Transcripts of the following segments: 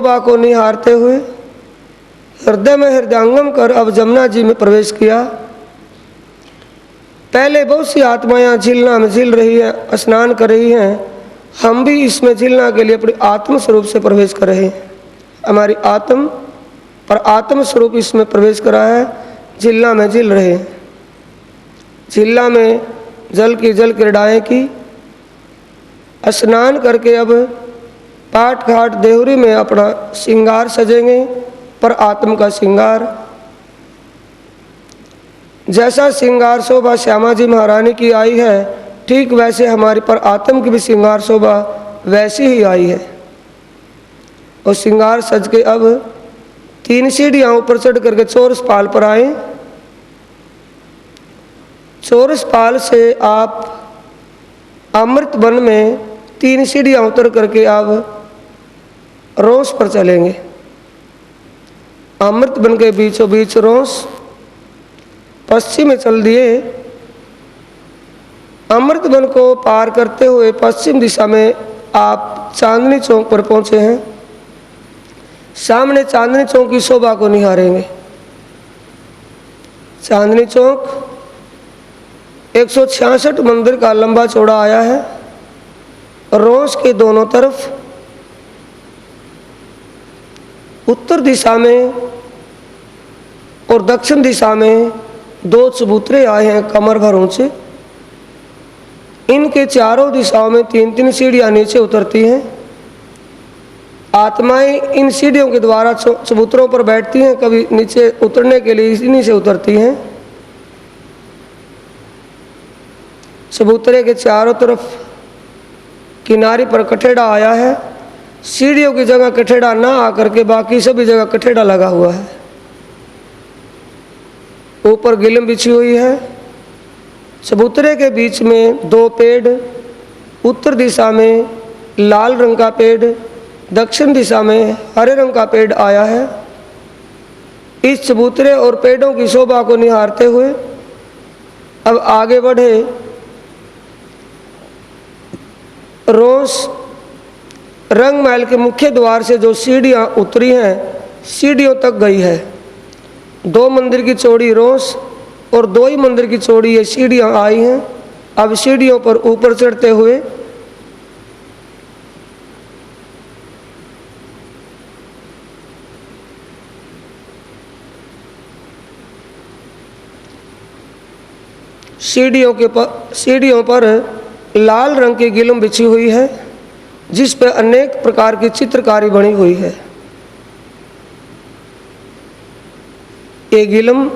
शोभा को निहारते हुए हृदय में हृदयंगम कर अब जमुना जी में प्रवेश किया। पहले बहुत सी आत्माएं झीलना में झील रही हैं, स्नान कर रही हैं। हम भी इसमें झीलना के लिए अपने आत्म स्वरूप से प्रवेश कर रहे हैं। हमारी आत्म पर आत्म स्वरूप इसमें प्रवेश करा है, झीलना में झील रहे हैं। झीलना में जल क्रीड़ाएं की, स्नान करके अब पाट घाट देहुरी में अपना श्रृंगार सजेंगे। पर आत्म का श्रृंगार, जैसा श्रृंगार शोभा श्यामा जी महारानी की आई है, ठीक वैसे हमारी पर आत्म की भी श्रृंगार शोभा वैसी ही आई है। और श्रृंगार सज के अब 3 सीढ़ियां ऊपर चढ़ करके चौरस पाल पर आए। चौरस पाल से आप अमृत वन में 3 सीढ़ियां उतर करके अब रोस पर चलेंगे। अमृत वन के बीचों बीच रोस, पश्चिम में चल दिए। अमृत वन को पार करते हुए पश्चिम दिशा में आप चांदनी चौक पर पहुंचे हैं। सामने चांदनी चौक की शोभा को निहारेंगे। चांदनी चौक 166 मंदिर का लंबा चौड़ा आया है। रोस के दोनों तरफ उत्तर दिशा में और दक्षिण दिशा में 2 चबूतरे आए हैं कमर भर ऊंचे। इनके चारों दिशाओं में 3-3 सीढ़ियां नीचे उतरती हैं। आत्माएं इन सीढ़ियों के द्वारा चबूतरों पर बैठती हैं, कभी नीचे उतरने के लिए इन्हीं से उतरती हैं। चबूतरे के चारों तरफ किनारे पर कठेड़ा आया है। सीढ़ियों की जगह कठेड़ा ना आकर के बाकी सभी जगह कठेड़ा लगा हुआ है। ऊपर गिलम बिछी हुई है। चबूतरे के बीच में 2 पेड़, उत्तर दिशा में लाल रंग का पेड़, दक्षिण दिशा में हरे रंग का पेड़ आया है। इस चबूतरे और पेड़ों की शोभा को निहारते हुए अब आगे बढ़े। रोस रंग महल के मुख्य द्वार से जो सीढ़ियां उतरी हैं, सीढ़ियों तक गई है। 2 मंदिर की चौड़ी रोस और 2 ही मंदिर की चौड़ी ये सीढ़ियां आई हैं। अब सीढ़ियों पर ऊपर चढ़ते हुए सीढ़ियों पर लाल रंग की गिलम बिछी हुई है, जिस पर अनेक प्रकार की चित्रकारी बनी हुई है। ये गिलम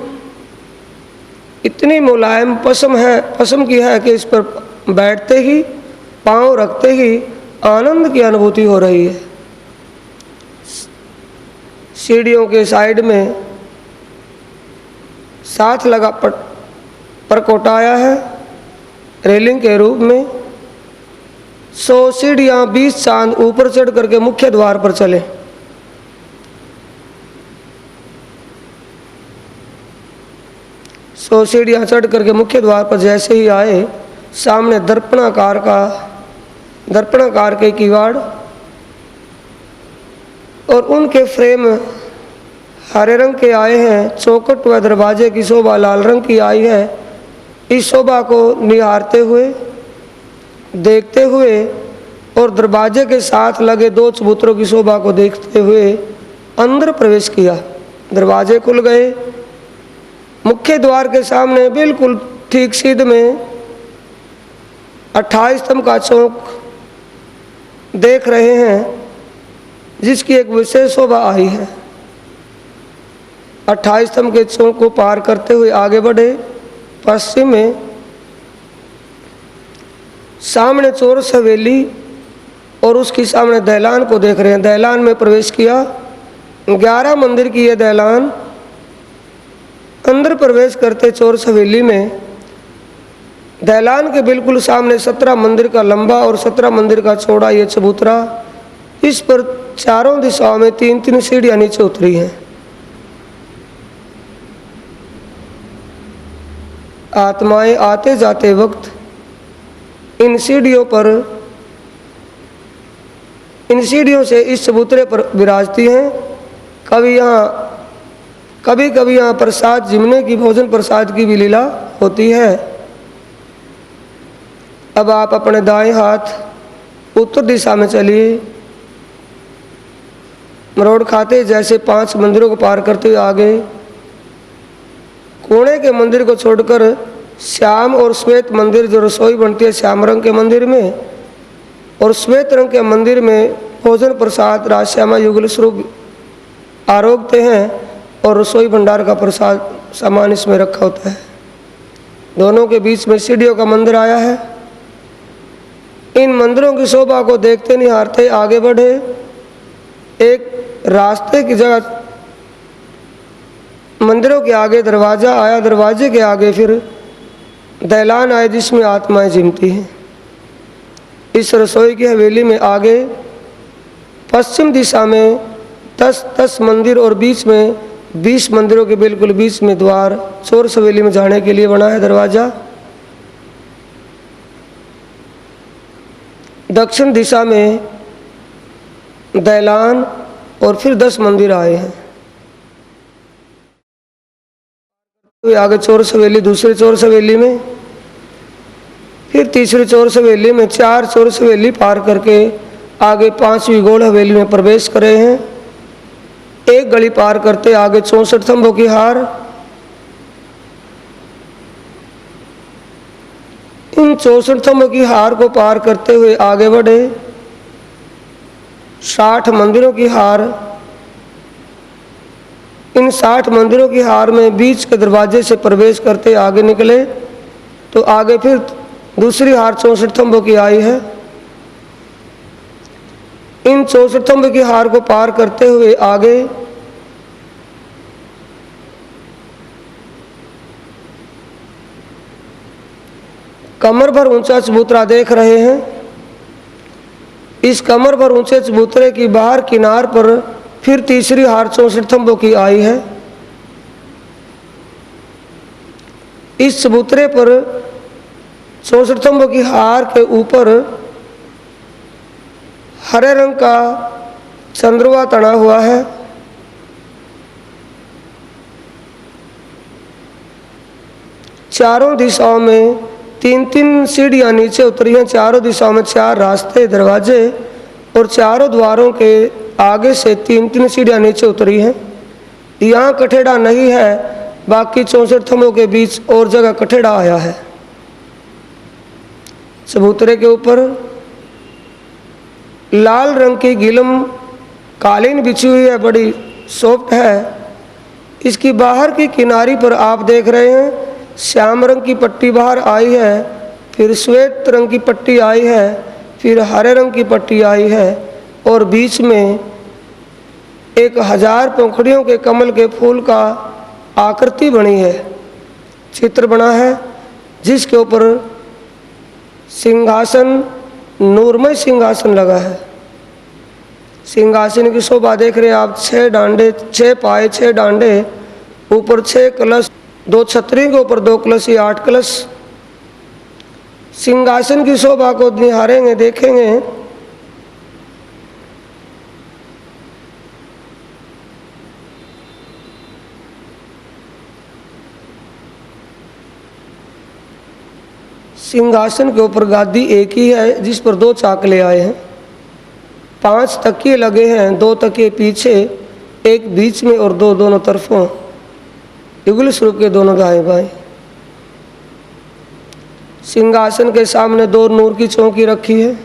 इतनी मुलायम पशम की है कि इस पर बैठते ही, पांव रखते ही आनंद की अनुभूति हो रही है। सीढ़ियों के साइड में साथ लगा परकोटाया है रेलिंग के रूप में। 100 सीढ़ियां 20 चांद ऊपर चढ़ करके मुख्य द्वार पर चले। सौ सीढ़ियां चढ़ करके मुख्य द्वार पर जैसे ही आए, सामने दर्पणाकार के किवाड़ और उनके फ्रेम हरे रंग के आए हैं। चौखट व दरवाजे की शोभा लाल रंग की आई है। इस शोभा को निहारते हुए, देखते हुए और दरवाजे के साथ लगे 2 चबूतरों की शोभा को देखते हुए अंदर प्रवेश किया। दरवाजे खुल गए। मुख्य द्वार के सामने बिल्कुल ठीक सीध में 28 स्तंभ का चौक देख रहे हैं, जिसकी एक विशेष शोभा आई है। 28 स्तंभ के चौक को पार करते हुए आगे बढ़े। पश्चिम में सामने चौरस हवेली और उसकी सामने दहलान को देख रहे हैं। दहलान में प्रवेश किया। 11 मंदिर की यह दहलान। अंदर प्रवेश करते चौरस हवेली में दहलान के बिल्कुल सामने 17 मंदिर का लंबा और 17 मंदिर का चौड़ा ये चबूतरा। इस पर चारों दिशाओं में 3-3 सीढ़ियां नीचे उतरी हैं। आत्माएं आते जाते वक्त इन सीढ़ियों पर इन सीढ़ियों से इस चबूतरे पर विराजती हैं। कभी कभी यहाँ प्रसाद जिमने की, भोजन प्रसाद की भी लीला होती है। अब आप अपने दाएं हाथ उत्तर दिशा में चलिए। मरोड़ खाते जैसे 5 मंदिरों को पार करते हुए आगे कोने के मंदिर को छोड़कर श्याम और श्वेत मंदिर, जो रसोई बनती है श्याम रंग के मंदिर में, और श्वेत रंग के मंदिर में भोजन प्रसाद राजश्यामा युगल स्वरूप आरोगते हैं और रसोई भंडार का प्रसाद सामान इसमें रखा होता है। दोनों के बीच में सीढ़ियों का मंदिर आया है। इन मंदिरों की शोभा को देखते निहारते आगे बढ़े। एक रास्ते की जगह मंदिरों के आगे दरवाज़ा आया, दरवाजे के आगे फिर दैलान आए जिसमें आत्माएं जिमती हैं। इस रसोई की हवेली में आगे पश्चिम दिशा में 10 मंदिर और बीच में 20 मंदिरों के बिल्कुल बीच में द्वार, चोर हवेली में जाने के लिए बना है दरवाज़ा। दक्षिण दिशा में दैलान और फिर 10 मंदिर आए हैं। तो आगे चोर हवेली, दूसरे चोर हवेली में, फिर तीसरे चोर हवेली में, 4 चोर हवेली पार करके आगे 5वीं गोल हवेली में प्रवेश करे हैं। एक गली पार करते आगे 64 थंबों की हार। इन 64 थंबों की हार को पार करते हुए आगे बढ़े। 60 मंदिरों की हार। इन 60 मंदिरों की हार में बीच के दरवाजे से प्रवेश करते आगे निकले तो आगे फिर दूसरी हार 64 थंबों की आई है। इन 64 थंबों की हार को पार करते हुए आगे कमर भर ऊंचा चबूतरा देख रहे हैं। इस कमर भर ऊंचे चबूतरे की बाहर किनार पर फिर तीसरी हार 64 थंबों की आई है। इस चबूतरे पर 64 थंबों की हार के ऊपर हरे रंग का चंद्रमा तना हुआ है। चारों दिशाओं में 3-3 सीढ़ियां नीचे उतरी हैं। चारों दिशाओं में 4 रास्ते, दरवाजे और चारों द्वारों के आगे से 3-3 सीढ़ियां नीचे उतरी हैं। यहाँ कठेड़ा नहीं है, बाकी 64 थंबों के बीच और जगह कठेड़ा आया है। चबूतरे के ऊपर लाल रंग की गिलम कालीन बिछी हुई है, बड़ी सॉफ्ट है। इसकी बाहर की किनारी पर आप देख रहे हैं श्याम रंग की पट्टी बाहर आई है, फिर श्वेत रंग की पट्टी आई है, फिर हरे रंग की पट्टी आई है और बीच में 1000 पंखुड़ियों के कमल के फूल का आकृति बनी है, चित्र बना है, जिसके ऊपर सिंहासन, नूरमय सिंहासन लगा है। सिंहासन की शोभा देख रहे हैं आप। 6 डांडे, 6 पाए, 6 डांडे, ऊपर 6 कलश, 2 छतरी के ऊपर 2 कलश, ये 8 कलश। सिंहासन की शोभा को निहारेंगे, देखेंगे। सिंहासन के ऊपर गादी एक ही है जिस पर 2 चाकले आए हैं। 5 तकिए लगे हैं, 2 तकिए पीछे, एक बीच में और 2 दोनों तरफों, युगल स्वरूप के दोनों दाएं बाएं। सिंहासन के सामने 2 नूर की चौकी रखी है।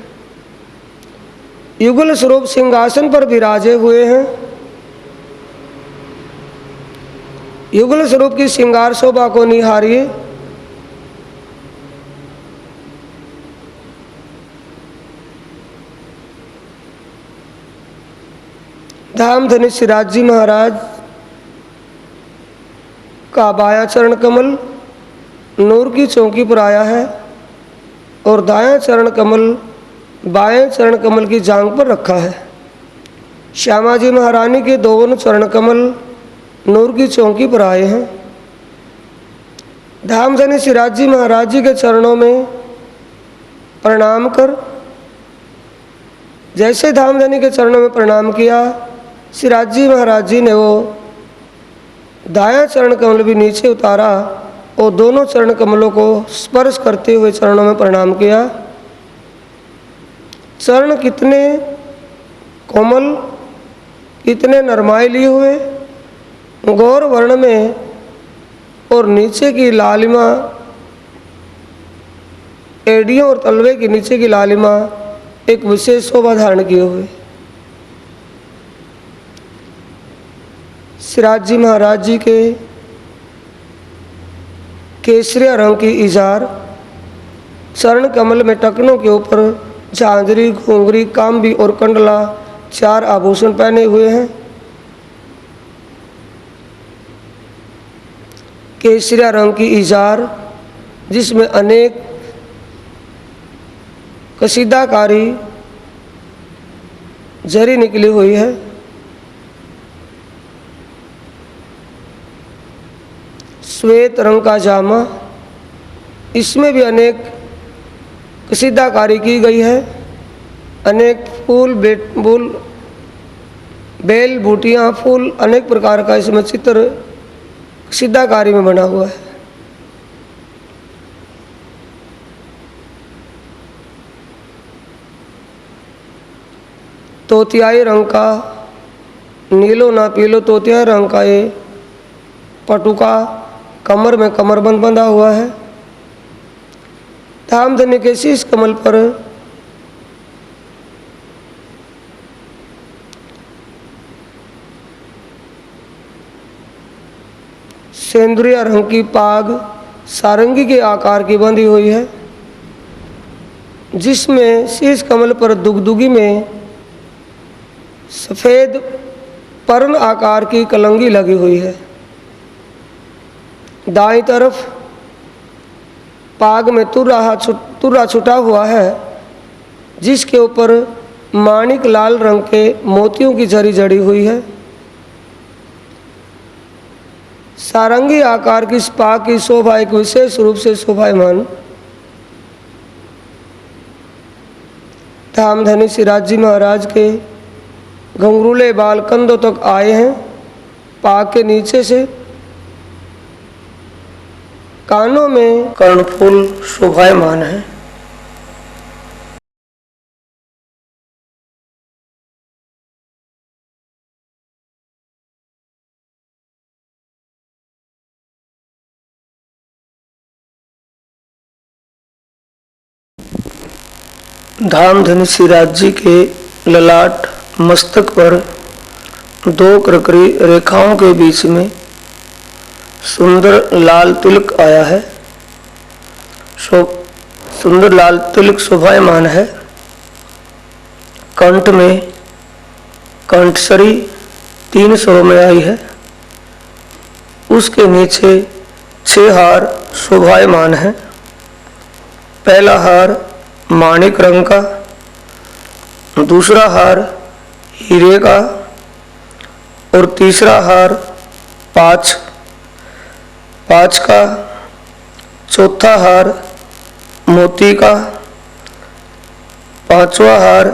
युगल स्वरूप सिंहासन पर विराजे हुए हैं। युगल स्वरूप की श्रृंगार शोभा को निहारिए। धाम धनी सिराज जी महाराज का बायां चरण कमल नूर की चौकी पर आया है और दायां चरण कमल बाएं चरण कमल की जांघ पर रखा है। श्यामा जी महारानी के दोनों चरण कमल नूर की चौकी पर आए हैं। धाम धनी सिराज जी महाराज जी के चरणों में प्रणाम कर जैसे धामधनी के चरणों में प्रणाम किया, श्रीराज जी महाराज जी ने वो दायां चरण कमल भी नीचे उतारा और दोनों चरण कमलों को स्पर्श करते हुए चरणों में प्रणाम किया। चरण कितने कोमल, कितने नरमाई लिए हुए, गौर वर्ण में, और नीचे की लालिमा, एड़ियों और तलवे के नीचे की लालिमा एक विशेष शोभा धारण किए हुए। श्रीराज जी महाराज जी के केसरिया रंग की इजार, चरण कमल में टकनों के ऊपर झांझरी, घुंघरी, कांबी और कंडला 4 आभूषण पहने हुए हैं। केसरिया रंग की इजार जिसमें अनेक कसीदाकारी जरी निकली हुई है। श्वेत रंग का जामा, इसमें भी अनेक कसीदाकारी की गई है। अनेक फूल, बेल, बूटियाँ, फूल, अनेक प्रकार का इसमें चित्र कसीदाकारी में बना हुआ है। तोतियाई रंग का, नीलो ना पीलो तोतियाई रंग का ये पटुका कमर में कमरबंद बंधा हुआ है। धामधनी के शीश कमल पर सेंदुरिया रंग की पाग सारंगी के आकार की बंधी हुई है, जिसमें शीश कमल पर दुगदुगी में सफ़ेद पर्ण आकार की कलंगी लगी हुई है। दाईं तरफ पाग में तुर्रा छुटा हुआ है, जिसके ऊपर माणिक लाल रंग के मोतियों की जरी जड़ी हुई है। सारंगी आकार की इस पाग की शोभा एक विशेष रूप से शोभायमान। धामधनी श्रीराज जी महाराज के घुंघरूले बाल कंधों तक आए हैं। पाग के नीचे से कानों में कर्णफूल शोभायमान है। धामधनी श्रीराज जी के ललाट मस्तक पर 2 कर्करी रेखाओं के बीच में सुंदर लाल तिलक आया है। सुंदर लाल तिलक शोभायमान है। कंठ में कंठसरी 3 स्वरों में आई है। उसके नीचे 6 हार शोभायमान है। पहला हार माणिक रंग का, दूसरा हार हीरे का और तीसरा हार 5 का, चौथा हार मोती का, 5वां हार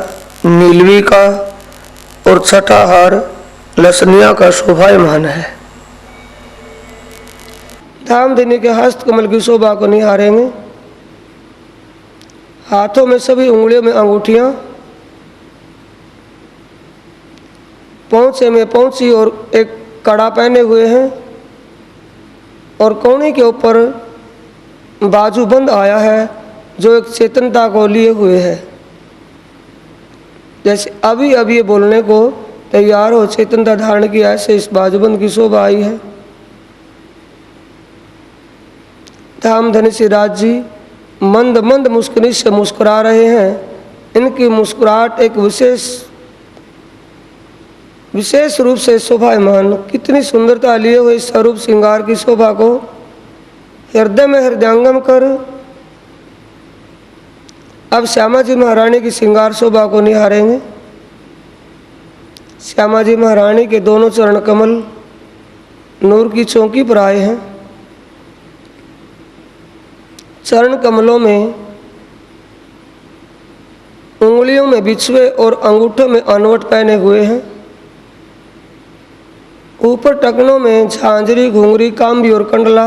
नीलवी का और 6ठा हार लसनिया का शोभायमान है। धामधनी के हस्त कमल की शोभा को निहारेंगे। हाथों में सभी उंगलियों में अंगूठियां, पहुंचे में पहुंची और एक कड़ा पहने हुए हैं और कोहनी के ऊपर बाजूबंद आया है जो एक चेतनता को लिए हुए है। जैसे अभी अभी ये बोलने को तैयार हो चेतनता धारण की, ऐसे इस बाजूबंद की शोभा आई है। धामधनी श्रीराज जी मंद मंद मुस्कुरी से मुस्कुरा रहे हैं। इनकी मुस्कुराहट एक विशेष रूप से शोभायमान। कितनी सुंदरता लिए हुए इस स्वरूप श्रृंगार की शोभा को हृदय में हृदयंगम कर अब श्यामा जी महारानी की श्रृंगार शोभा को निहारेंगे। श्यामा जी महारानी के दोनों चरण कमल नूर की चौकी पर आए हैं। चरण कमलों में उंगलियों में बिछुए और अंगूठों में अनवट पहने हुए हैं। ऊपर टखनों में झांझरी, घुंघरी, कांबी और कंडला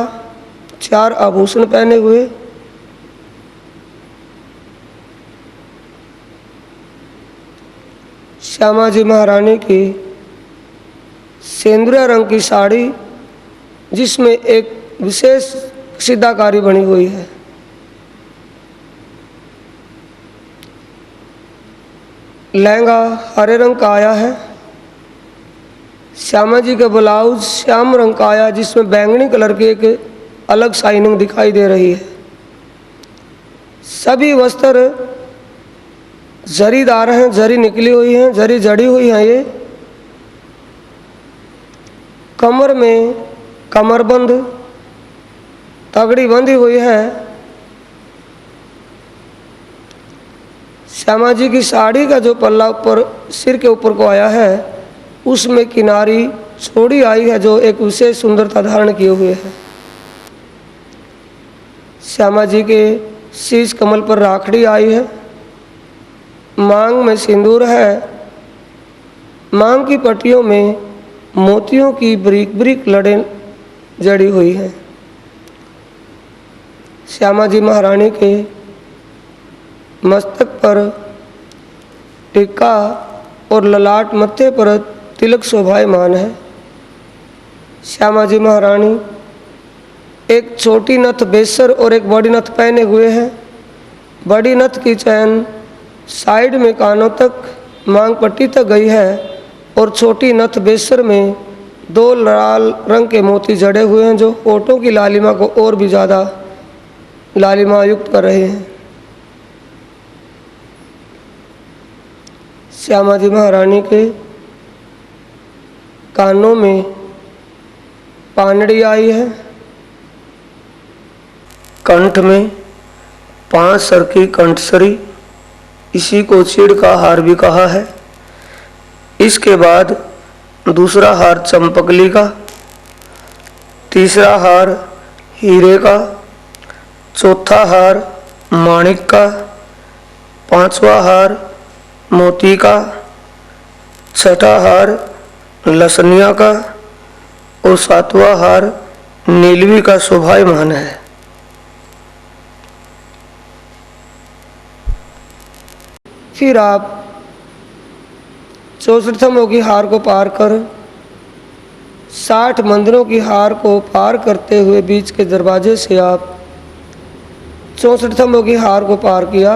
4 आभूषण पहने हुए। श्यामा जी महारानी की सेंदूरा रंग की साड़ी, जिसमें एक विशेष सिद्धाकारी बनी हुई है। लहंगा हरे रंग का आया है। श्यामा जी का ब्लाउज श्याम रंग का आया, जिसमें बैंगनी कलर की एक अलग शाइनिंग दिखाई दे रही है। सभी वस्त्र जरीदार हैं, जरी निकली हुई है, जरी जड़ी हुई है। ये कमर में कमरबंद तगड़ी बंधी हुई है। श्यामा जी की साड़ी का जो पल्ला ऊपर सिर के ऊपर को आया है, उसमें किनारी छोड़ी आई है, जो एक विशेष सुंदरता धारण किए हुए है। श्यामा जी के शीश कमल पर राखड़ी आई है। मांग में सिंदूर है। मांग की पट्टियों में मोतियों की ब्रीक ब्रीक लड़ें जड़ी हुई हैं। श्यामा जी महारानी के मस्तक पर टिक्का और ललाट मत्थे पर तिलक शोभायमान है। श्यामा जी महारानी एक छोटी नथ बेसर और एक बड़ी नथ पहने हुए हैं। बड़ी नथ की चैन साइड में कानों तक मांग पट्टी तक गई है और छोटी नथ बेसर में 2 लाल रंग के मोती जड़े हुए हैं, जो होठों की लालिमा को और भी ज़्यादा लालिमा युक्त कर रहे हैं। श्यामा जी महारानी के कानों में पानड़ी आई है। कंठ में 5 सर की कंठसरी, इसी को चीड़ का हार भी कहा है। इसके बाद दूसरा हार चंपकली का, तीसरा हार हीरे का, चौथा हार माणिक का, 5वां हार मोती का, 6ठा हार लसनिया का और 7वां हार नीलवी का शोभायमान है। फिर आप 64 की हार को पार कर 60 मंदिरों की हार को पार करते हुए बीच के दरवाजे से आप 64 की हार को पार किया।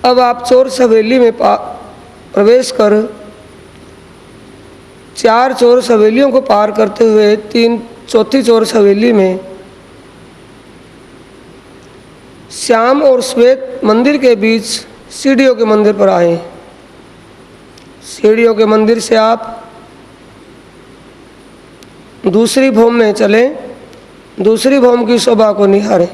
अब आप चोर हवेली में प्रवेश कर 4 चोर हवेलियों को पार करते हुए चौथी चोर हवेली में श्याम और श्वेत मंदिर के बीच सीढ़ियों के मंदिर पर आए। सीढ़ियों के मंदिर से आप दूसरी भौम में चले, दूसरी भौम की शोभा को निहारें।